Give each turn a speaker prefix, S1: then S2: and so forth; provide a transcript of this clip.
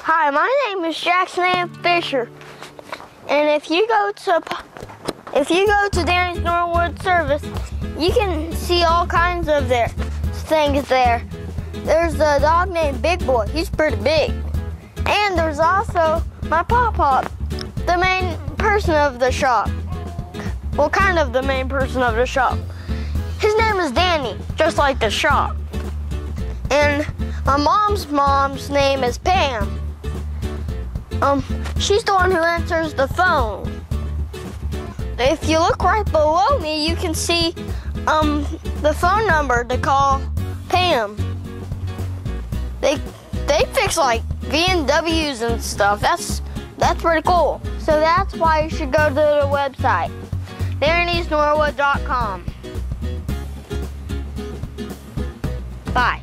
S1: Hi, my name is Jackson Ann Fisher, and if you go to Danny's Norwood Service, you can see all kinds of things there. There's a dog named Big Boy. He's pretty big. And there's also my Pop-Pop, the main person of the shop. Well, kind of the main person of the shop. His name is Danny, just like the shop. And my mom's name is Pam. She's the one who answers the phone. If you look right below me, you can see the phone number to call Pam. They fix like VMWs and stuff. That's pretty cool. So that's why you should go to the website, Danny'sNorwood.com. Bye.